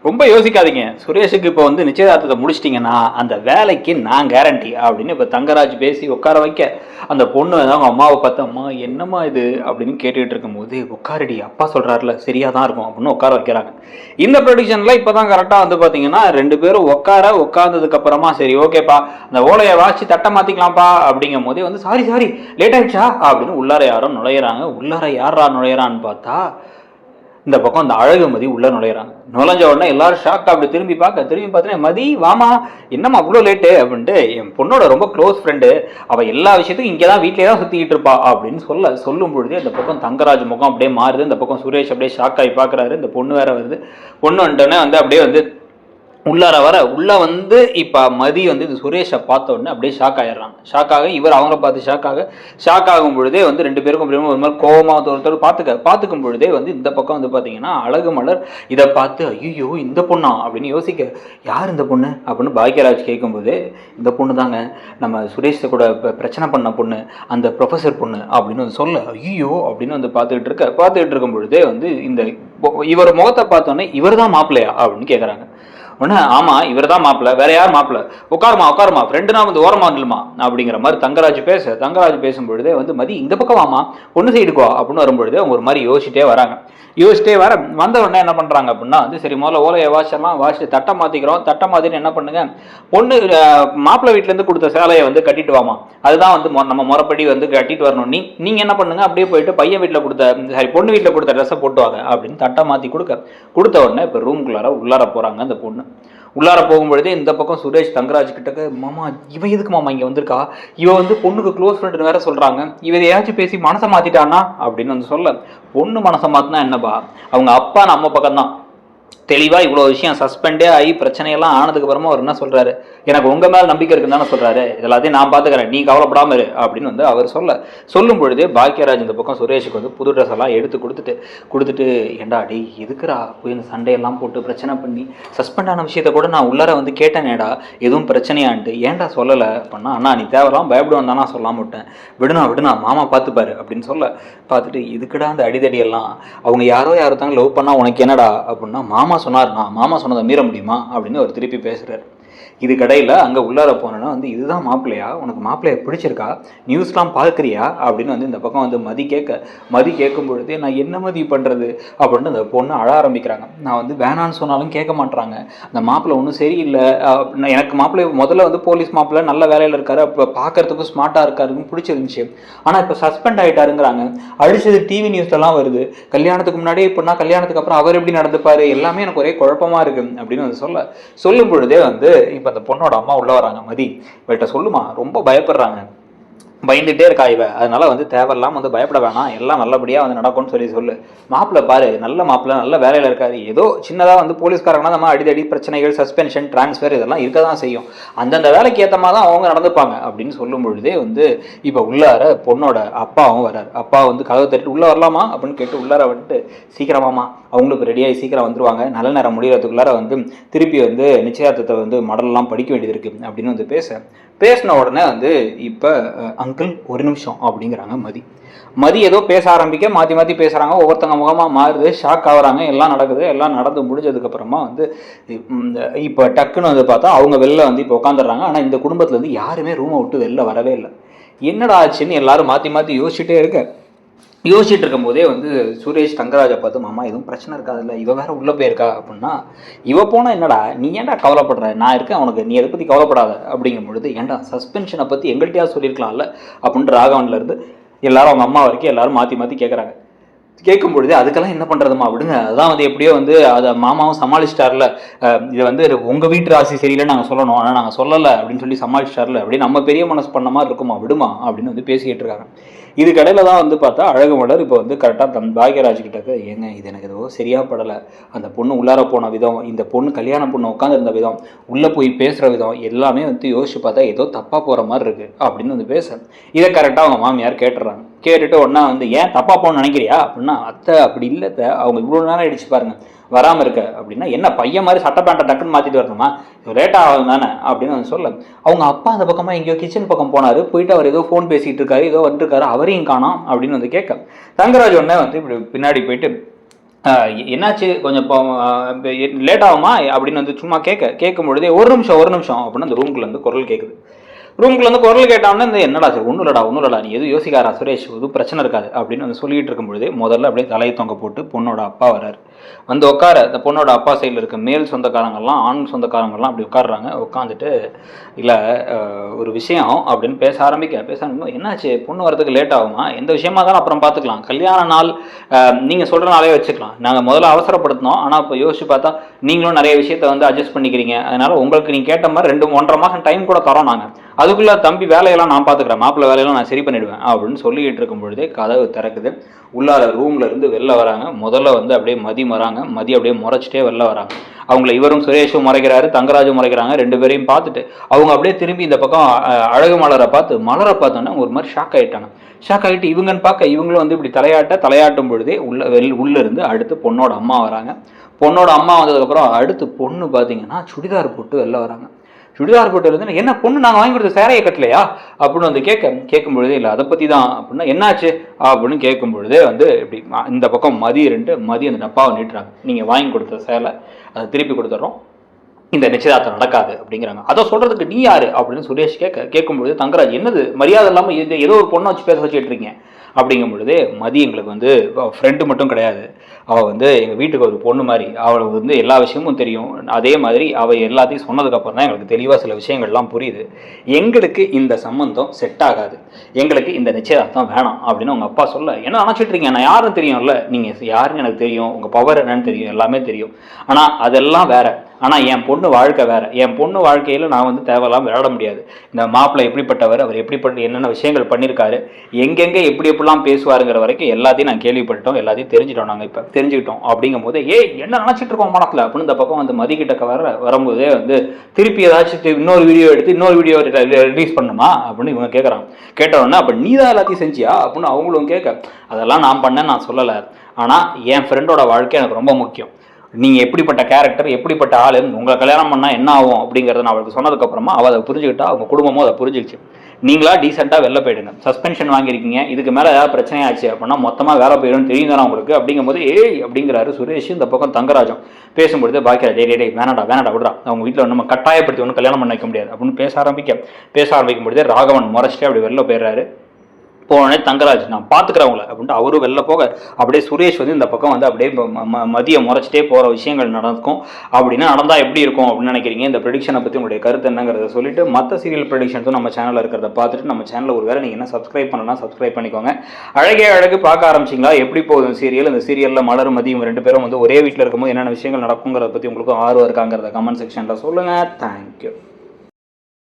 ரொம்ப யோசிக்காதீங்க. சுரேஷுக்கு இப்போ வந்து நிச்சயதார்த்தத்தை முடிச்சிட்டிங்கன்னா அந்த வேலைக்கு நான் கேரண்டி அப்படின்னு இப்போ தங்கராஜ் பேசி உட்கார வைக்க, அந்த பொண்ணு அவங்க அம்மாவை பார்த்து, அம்மா என்னம்மா இது அப்படின்னு கேட்டுக்கிட்டு இருக்கும்போது, உட்காரடி அப்பா சொல்கிறாருல சரியாக தான் இருக்கும் அப்படின்னு உட்கார வைக்கிறாங்க. இந்த ப்ரொடிக்ஷனில் இப்போ தான் கரெக்டாக வந்து பார்த்தீங்கன்னா 2 பேரும் உட்காந்ததுக்கப்புறமா சரி ஓகேப்பா அந்த ஓலையை வாசி தட்டை மாற்றிக்கலாம்ப்பா அப்படிங்கும் போதே வந்து சாரி லேட் ஆகிடுச்சா அப்படின்னு உள்ளார யாரும் நுழையிறாங்க. உள்ளார யாரா நுழையிறான்னு பார்த்தா இந்த பக்கம் அந்த அழகுமதி உள்ள நுழையிறாங்க. நுழைஞ்ச உடனே எல்லாரும் ஷாக் அப்படி திரும்பி பார்த்தீங்கன்னா மதி வாமா என்னம்மா அவ்வளோ லேட்டு அப்படின்ட்டு, என் பொண்ணோட ரொம்ப க்ளோஸ் ஃப்ரெண்டு அவள் எல்லா விஷயத்துக்கும் இங்கே தான் வீட்டிலே தான் சுற்றிக்கிட்டு இருப்பா அப்படின்னு சொல்லும் பொழுதே இந்த பக்கம் தங்கராஜ் முகம் அப்படியே மாறுது. இந்த பக்கம் சுரேஷ் அப்படியே ஷாக் ஆகி பார்க்குறாரு. இந்த பொண்ணு வேற வருது. பொண்ணு வந்துட்டோன்னே வந்து அப்படியே வந்து உள்ளார வர உள்ள வந்து இப்போ மதி வந்து இது சுரேஷை பார்த்த உடனே அப்படியே ஷாக் ஆகிடுறாங்க. ஷாக்காக இவர் அவங்கள பார்த்து ஷாக் ஆகும் பொழுதே வந்து 2 பேருக்கும் ஒரு மாதிரி கோபமாக ஒருத்தர் பார்த்துக்கும் பொழுதே வந்து இந்த பக்கம் வந்து பார்த்தீங்கன்னா அழகு மலர் இதை பார்த்து ஐயோ இந்த பொண்ணா அப்படின்னு யோசிக்க, யார் இந்த பொண்ணு அப்படின்னு பாக்யராஜ் கேட்கும்போது, இந்த பொண்ணு தாங்க நம்ம சுரேஷை கூட பிரச்சனை பண்ண பொண்ணு, அந்த ப்ரொஃபஸர் பொண்ணு அப்படின்னு வந்து சொல்ல, ஐயோ அப்படின்னு வந்து பார்த்துக்கிட்டு இருக்கும் பொழுதே வந்து இந்த இவர் முகத்தை பார்த்தோன்னே இவர் தான் மாப்பிள்ளையா அப்படின்னு கேட்குறாங்க. ஒன்று ஆமாம் இவர் தான் மாப்பிள்ள, வேற யார் மாப்பிள்ள, உட்காருமா ஃப்ரெண்டுனா வந்து ஓரமா வந்துடுமா அப்படிங்கிற மாதிரி தங்கராஜ் பேசும்பொழுதே வந்து மதி இந்த பக்கம் வாமா பொண்ணு சைடுக்கோ அப்படின்னு வரும்பொழுது அவங்க ஒரு மாதிரி யோசிச்சிட்டே வந்த உடனே என்ன பண்ணுறாங்க அப்படின்னா வந்து சரி முதல்ல ஓலையை வாசிட்டு தட்டை மாற்றின்னு என்ன பண்ணுங்க, பொண்ணு மாப்பிள்ளை வீட்டிலேருந்து கொடுத்த சேலையை வந்து கட்டிட்டு வாமா, அதுதான் வந்து நம்ம முறைப்படி வந்து கட்டிட்டு வரணும். நீங்கள் என்ன பண்ணுங்க அப்படியே போயிட்டு பையன் வீட்டில் பொண்ணு வீட்டில் கொடுத்த ட்ரெஸ்ஸை போட்டுவாங்க அப்படின்னு தட்டை மாற்றி கொடுத்த உடனே இப்போ உள்ளார போகிறாங்க. அந்த பொண்ணு உள்ளார போகும்பொழுதே இந்த பக்கம் சுரேஷ் தங்கராஜ் கிட்டக்க, மாமா இவன் எதுக்கு மாமா இங்கே வந்திருக்கா, இவன் வந்து பொண்ணுக்கு க்ளோஸ் ஃப்ரெண்டுன்னு வேற சொல்கிறாங்க, இவன் ஏதாச்சும் பேசி மனசை மாற்றிட்டானா அப்படின்னு வந்து சொல்ல, பொண்ணு மனசை மாற்றினா என்னப்பா, அவங்க அப்பா நம்ம பக்கம் தான் தெளிவாக இவ்வளோ விஷயம் சஸ்பெண்டே ஆகி பிரச்சனையெல்லாம் ஆனதுக்கு அப்புறமா அவர் என்ன சொல்கிறாரு, எனக்கு உங்கள் மேலே நம்பிக்கை இருக்குன்னு தானே சொல்கிறாரு, எல்லாத்தையும் நான் பார்த்துக்கிறேன் நீ கவலைப்படாமல் இரு அப்படின்னு வந்து அவர் சொல்லும் பொழுதே பாக்யராஜ் இந்த பக்கம் சுரேஷுக்கு வந்து புது ட்ரெஸ் எல்லாம் எடுத்து கொடுத்துட்டு ஏண்டா டே எதுக்குறா போய் இந்த சண்டையெல்லாம் போட்டு பிரச்சனை பண்ணி சஸ்பெண்ட் ஆன விஷயத்த கூட நான் உள்ளார வந்து கேட்டேனேடா எதுவும் பிரச்சனையான்ட்டு ஏன்டா சொல்லலை அப்படின்னா, அண்ணா நீ தேவையெல்லாம் பயப்படுவான் தானா சொல்லாம விட்டேன், விடுனா மாமா பார்த்துப்பாரு அப்படின்னு பார்த்துட்டு இதுக்குடா அந்த அடிதடியெல்லாம், அவங்க யாரோ தாங்க லவ் பண்ணா உனக்கு என்னடா அப்படின்னா, மாமா சொன்னார்னா மாமா சொன்னதை மீற முடியுமா அப்படின்னு அவர் திருப்பி பேசுகிறார். இது கடையில் அங்கே உள்ளார போனோன்னா வந்து இதுதான் மாப்பிள்ளையா, உனக்கு மாப்பிள்ளைய பிடிச்சிருக்கா, நியூஸ்லாம் பார்க்குறியா அப்படின்னு வந்து இந்த பக்கம் வந்து மதி கேட்கும் பொழுதே நான் என்ன மதி பண்ணுறது அப்படின்னு அந்த பொண்ணு அழ ஆரம்பிக்கிறாங்க. நான் வந்து வேணான்னு சொன்னாலும் கேட்க மாட்டுறாங்க, அந்த மாப்பிள்ளை ஒன்றும் சரியில்லை, எனக்கு மாப்பிள்ளை முதல்ல வந்து போலீஸ் மாப்பிள்ளை நல்ல வேலையில் இருக்காரு, அப்போ பார்க்கறதுக்கும் ஸ்மார்ட்டாக இருக்காருன்னு பிடிச்சிருந்துச்சு, ஆனால் இப்போ சஸ்பெண்ட் ஆகிட்டாருங்கிறாங்க, அடிச்சது டிவி நியூஸ்லாம் வருது, கல்யாணத்துக்கு முன்னாடி இப்படின்னா கல்யாணத்துக்கு அப்புறம் அவர் எப்படி நடந்துப்பாரு, எல்லாமே எனக்கு ஒரே குழப்பமாக இருக்கு அப்படின்னு வந்து சொல்லும் பொழுதே வந்து இப்போ அந்த பொண்ணோட அம்மா உள்ள வராங்க. மதி இவள்கிட்ட சொல்லுமா ரொம்ப பயப்படுறாங்க, பயந்துட்டே இருக்கா இவ, அதனால வந்து தேவையில்லாம வந்து பயப்பட வேணாம், எல்லாம் நல்லபடியாக வந்து நடக்கும்னு சொல்லு, மாப்பிள்ளை பாரு நல்ல மாப்பிள்ளை நல்ல வேலையில் இருக்காரு, ஏதோ சின்னதாக வந்து போலீஸ்காரங்கன்னா நம்ம அடிதடி பிரச்சனைகள் சஸ்பென்ஷன் டிரான்ஸ்ஃபர் இதெல்லாம் இருக்க தான் செய்யும், அந்தந்த வேலைக்கு ஏற்ற மாதிரி தான் அவங்க நடந்துப்பாங்க அப்படின்னு சொல்லும் பொழுதே வந்து இப்போ உள்ளார பொண்ணோட அப்பாவும் வர்றாரு. அப்பா வந்து கதவை தட்டிட்டு உள்ளே வரலாமா அப்படின்னு கேட்டு உள்ளார வந்துட்டு, சீக்கிரமாமா அவங்களுக்கு ரெடியாகி சீக்கிரம் வந்துருவாங்க, நல்ல நேரம் முடிகிறதுக்குள்ளார வந்து திருப்பி வந்து நிச்சயதார்த்தத்தை வந்து மடலெல்லாம் படிக்க வேண்டியது இருக்குது அப்படின்னு வந்து பேசின உடனே வந்து இப்போ அங்கிள் ஒரு நிமிஷம் அப்படிங்கிறாங்க. மதி ஏதோ பேச ஆரம்பிக்க மாற்றி பேசுகிறாங்க, ஒவ்வொருத்தங்க முகமாக மாறுது, ஷாக் ஆகுறாங்க, எல்லாம் நடக்குது. எல்லாம் நடந்து முடிஞ்சதுக்கப்புறமா வந்து இப்போ டக்குன்னு வந்து பார்த்தா அவங்க வெளில வந்து இப்போ உட்காந்துடுறாங்க. ஆனால் இந்த குடும்பத்தில் வந்து யாருமே ரூமை விட்டு வெளில வரவே இல்லை. என்னடா ஆச்சுன்னு எல்லாரும் மாற்றி யோசிச்சுட்டு இருக்கும்போதே வந்து சுரேஷ் தங்கராஜை பார்த்து, மாமா எதுவும் பிரச்சனை இருக்காதுல்ல, இவ வேற உள்ளே போயிருக்கா அப்படின்னா, இவ போனால் என்னடா நீ ஏன்டா கவலைப்படுற, நான் இருக்கேன் உனக்கு, நீ அதை பற்றி கவலைப்படாத அப்படிங்கும் பொழுது, ஏன்டா சஸ்பென்ஷனை பற்றி எங்கள்கிட்டயா சொல்லியிருக்கலாம்ல அப்படின்ட்டு ராகவன்லேருந்து எல்லாரும் அவங்க அம்மா வரைக்கும் எல்லாரும் மாற்றி கேட்குறாங்க. கேட்கும் பொழுது அதுக்கெல்லாம் என்ன பண்ணுறதுமா விடுங்க, அதான் வந்து எப்படியோ வந்து அதை மாமாவும் சமாளிச்சிட்டார்ல, இதை வந்து உங்கள் வீட்டு ராசி சரியில்லைன்னு நாங்கள் சொல்லணும், ஆனால் நாங்கள் சொல்லலை அப்படின்னு சொல்லி சமாளிச்சிட்டார்ல அப்படின்னு நம்ம பெரிய மனசு பண்ண மாதிரி இருக்குமா, விடுமா அப்படின்னு வந்து பேசிக்கிட்டு இருக்காங்க. இது கடையில் தான் வந்து பார்த்தா அழகு மலர் இப்போ வந்து கரெக்டாக பாக்யராஜ் கிட்டக்க, ஏங்க இது எனக்கு ஏதோ சரியாக படலை, அந்த பொண்ணு உள்ளார போன விதம், இந்த பொண்ணு கல்யாண பொண்ணு உட்காந்துருந்த விதம், உள்ளே போய் பேசுகிற விதம் எல்லாமே வந்து யோசிச்சு பார்த்தா ஏதோ தப்பாக போகிற மாதிரி இருக்குது அப்படின்னு வந்து பேச, இதை கரெக்டாக அவங்க மாமியார் கேட்டுறாங்க. கேட்டுட்டு ஒன்றா வந்து ஏன் தப்பாக போகணும்னு நினைக்கிறியா அப்படின்னா, அத்தை அப்படி இல்லை அத்தை, அவங்க இவ்வளோ நேரம் அடிச்சு பாருங்க வராமல் இருக்க அப்படின்னா, என்ன பையன் மாதிரி சட்டை பேண்ட்டை டக்குன்னு மாற்றிட்டு வரணுமா, லேட்டாக ஆகும் தானே அப்படின்னு வந்து சொல்ல, அவங்க அப்பா அந்த பக்கமாக எங்கேயோ கிச்சன் பக்கம் போனார், போயிட்டு அவர் ஏதோ ஃபோன் பேசிகிட்டு இருக்காரு, ஏதோ வந்துருக்காரு, அவரையும் காணோம் அப்படின்னு வந்து கேட்க, தங்கராஜ் உடனே வந்து இப்படி பின்னாடி போயிட்டு என்னாச்சு கொஞ்சம் லேட் ஆகுமா அப்படின்னு வந்து சும்மா கேட்கும் பொழுதே ஒரு நிமிஷம் அப்படின்னு அந்த ரூம்குள்ள இருந்து குரல் கேட்குது. ரூம்குள்ள வந்து குரல் கேட்டாங்கன்னா இந்த என்னடா சார் ஒன்றும் இல்லடா நீ எதுவும் யோசிக்காரா சுரேஷ், எதுவும் பிரச்சனை இருக்காது அப்படின்னு வந்து சொல்லிட்டு இருக்கும்பொழுதே முதல்ல அப்படியே தலையை தொங்க போட்டு பொண்ணோட அப்பா வர்றாரு. வந்து உட்கார இந்த பொண்ணோட அப்பா சைடில் இருக்க மேல் சொந்தக்காரங்கள்லாம் ஆண் சொந்தக்காரங்கள்லாம் அப்படி உட்காடுறாங்க. உட்காந்துட்டு இல்லை ஒரு விஷயம் அப்படின்னு பேச ஆரம்பிக்கும். என்னாச்சு பொண்ணு வரதுக்கு லேட் ஆகுமா, எந்த விஷயமா தான் அப்புறம் பார்த்துக்கலாம், கல்யாண நாள் நீங்கள் சொல்கிற நாளே வச்சுக்கலாம், நாங்கள் முதல்ல அவசரப்படுத்தினோம், ஆனால் இப்போ யோசிச்சு பார்த்தா நீங்களும் நிறைய விஷயத்த வந்து அட்ஜஸ்ட் பண்ணிக்கிறீங்க, அதனால உங்களுக்கு நீங்கள் கேட்ட மாதிரி 1.5 மாதம் டைம் கூட தரோம் நாங்கள், அதுக்குள்ளே தம்பி வேலையெல்லாம் நான் பார்த்துக்கிறேன், மாப்பிள்ளை வேலையெல்லாம் நான் சரி பண்ணிவிடுவேன் அப்படின்னு சொல்லிக்கிட்டு இருக்கும் பொழுதே கதவு திறக்குது. உள்ளார ரூம்ல இருந்து வெளில வராங்க. முதல்ல வந்து அப்படியே மதி அப்படியே முறைச்சிட்டே வெளில வராங்க. அவங்கள இவரும் சுரேஷும் முறைக்கிறாரு, தங்கராஜும் முறைக்கிறாங்க. 2 பேரையும் பார்த்துட்டு அவங்க அப்படியே திரும்பி இந்த பக்கம் அழகு மலரை பார்த்தோன்னா ஒரு மாதிரி ஷாக் ஆகிட்டு இவங்கன்னு பார்க்க இவங்களும் வந்து இப்படி தலையாட்டும் பொழுதே உள்ள இருந்து அடுத்து பொண்ணோட அம்மா வராங்க. பொண்ணோட அம்மா வந்ததுக்கப்புறம் அடுத்து பொண்ணு பார்த்தீங்கன்னா சுடிதார் போட்டு வெளில வராங்க. சுடிதார் போட்டு இருந்து என்ன பொண்ணு நாங்கள் வாங்கி கொடுத்த சேரையை கட்டலையா அப்படின்னு வந்து கேட்கும் பொழுதே இல்லை அதை பற்றி தான் அப்படின்னா என்னாச்சு அப்படின்னு கேட்கும் பொழுதே வந்து இப்படி இந்த பக்கம் மதி அந்த டப்பாவை நீட்டுறாங்க. நீங்கள் வாங்கி கொடுத்த சேலை அதை திருப்பி கொடுத்துட்றோம், இந்த நிச்சயதார்த்தம் நடக்காது அப்படிங்கிறாங்க. அதை சொல்கிறதுக்கு நீ யார் அப்படின்னு சுரேஷ் கேட்கும்பொழுது தங்கராஜ் என்னது மரியாதை இல்லாமல் ஏதோ ஒரு பொண்ணை வச்சு பேச வச்சுட்டு இருக்கீங்க அப்படிங்கும் பொழுது மதி எங்களுக்கு வந்து ஃப்ரெண்டு மட்டும் கிடையாது, அவள் வந்து எங்கள் வீட்டுக்கு ஒரு பொண்ணு மாதிரி, அவளுக்கு வந்து எல்லா விஷயமும் தெரியும், அதே மாதிரி அவள் எல்லாத்தையும் சொன்னதுக்கப்புறம் தான் எங்களுக்கு தெளிவாக சில விஷயங்கள்லாம் புரியுது, எங்களுக்கு இந்த சம்மந்தம் செட் ஆகாது, எங்களுக்கு இந்த நிச்சயதார்த்தம் வேணாம் அப்படின்னு அவங்க அப்பா சொல்ல என்ன நினச்சிட்டு இருக்கீங்க, நான் யாரும் தெரியும்ல, நீங்கள் யாருன்னு எனக்கு தெரியும், உங்கள் பவர் என்னன்னு தெரியும், எல்லாமே தெரியும், ஆனால் அதெல்லாம் வேற, ஆனால் என் பொண்ணு வாழ்க்கை வேறு, என் பொண்ணு வாழ்க்கையில் நான் வந்து தேவையில்லாமல் விளையாட முடியாது, இந்த மாப்பிள்ளை எப்படிப்பட்டவர், அவர் எப்படிப்பட்ட என்னென்ன விஷயங்கள் பண்ணியிருக்காரு, எங்கெங்கே எப்படிலாம் பேசுவாருங்கிற வரைக்கும் எல்லாத்தையும் நான் கேள்விப்பட்டோம், எல்லாத்தையும் தெரிஞ்சுட்டோம், நாங்கள் இப்போ தெரிஞ்சுக்கிட்டோம் அப்படிங்கும் போது என்ன நினச்சிட்டு இருக்கோம் மனத்தில் அப்படின்னு இந்த பக்கம் வந்து மதிக்கிட்ட வரும்போதே வந்து திருப்பி ஏதாச்சும் இன்னொரு வீடியோ எடுத்து இன்னொரு வீடியோ ரிலீஸ் பண்ணுமா அப்படின்னு இவங்க கேட்குறாங்க. கேட்டோன்னா அப்போ நீ தான் எல்லாத்தையும் செஞ்சியா அப்படின்னு அவங்களும் கேட்க அதெல்லாம் நான் பண்ணேன்னு நான் சொல்லலை, ஆனால் என் ஃப்ரெண்டோட வாழ்க்கை எனக்கு ரொம்ப முக்கியம், நீங்கள் எப்படிப்பட்ட கேரக்டர் எப்படிப்பட்ட ஆளு, உங்களை கல்யாணம் பண்ணால் என்ன ஆகும் அப்படிங்கிறத நான் அவளுக்கு சொன்னதுக்கப்புறமா அவள் அதை புரிஞ்சுக்கிட்டா, அவங்க குடும்பமும் அதை புரிஞ்சுக்கிச்சு. நீங்களா டீசெண்டாக வெளில போயிடுங்க, சஸ்பென்ஷன் வாங்கியிருக்கீங்க, இதுக்கு மேலே ஏதாவது பிரச்சனை ஆச்சு அப்படின்னா மொத்தமாக வேலை போயிடும் தெரியும் தானே உங்களுக்கு அப்படிங்கும்போது அப்படிங்கிறாரு சுரேஷ். இந்த பக்கம் தங்கராஜும் பேசும்பொழுது பாக்கியா டே வேணாடா விடுறா, அவங்க வீட்டில் நம்ம கட்டாயப்படுத்தி ஒன்றும் கல்யாணம் பண்ண வைக்க முடியாது அப்படின்னு பேச ஆரம்பிக்கும் பொழுதே ராகவன் முறைச்சிட்டு அப்படி வெளில போயிடுறாரு. போனே தங்கராஜ் நான் பார்த்துக்கிறவங்கள அப்படின்ட்டு அவரும் வெளில போக அப்படியே சுரேஷ் வந்து இந்த பக்கம் வந்து அப்படியே மதியை முறைச்சிட்டே போகிற விஷயங்கள் நடக்கும். அப்படின்னா நடந்தால் எப்படி இருக்கும் அப்படின்னு நினைக்கிறீங்க, இந்த ப்ரெடிக்ஷனை பற்றி உங்களுடைய கருத்து என்னங்கிறத சொல்லிட்டு மற்ற சீரியல் ப்ரெடிக்ஷன்ஸும் நம்ம சேனலில் இருக்கிறத பார்த்துட்டு நம்ம சேனலில் ஒரு வேலை நீங்கள் என்ன சப்ஸ்கிரைப் பண்ணலாம் சப்ஸ்கிரைப் பண்ணிக்கோங்க. அழகு பார்க்க ஆரம்பிச்சிங்களா, எப்படி போகுது சீரியல், இந்த சீரியலில் மலரும் மதியும் 2 பேரும் வந்து ஒரே வீட்டில் இருக்கும்போது என்னென்ன விஷயங்கள் நடக்குங்கிறத பற்றி உங்களுக்கு ஆர்வம் இருக்காங்கிறத கமெண்ட் செக்ஷனில் சொல்லுங்கள். தேங்க்யூ.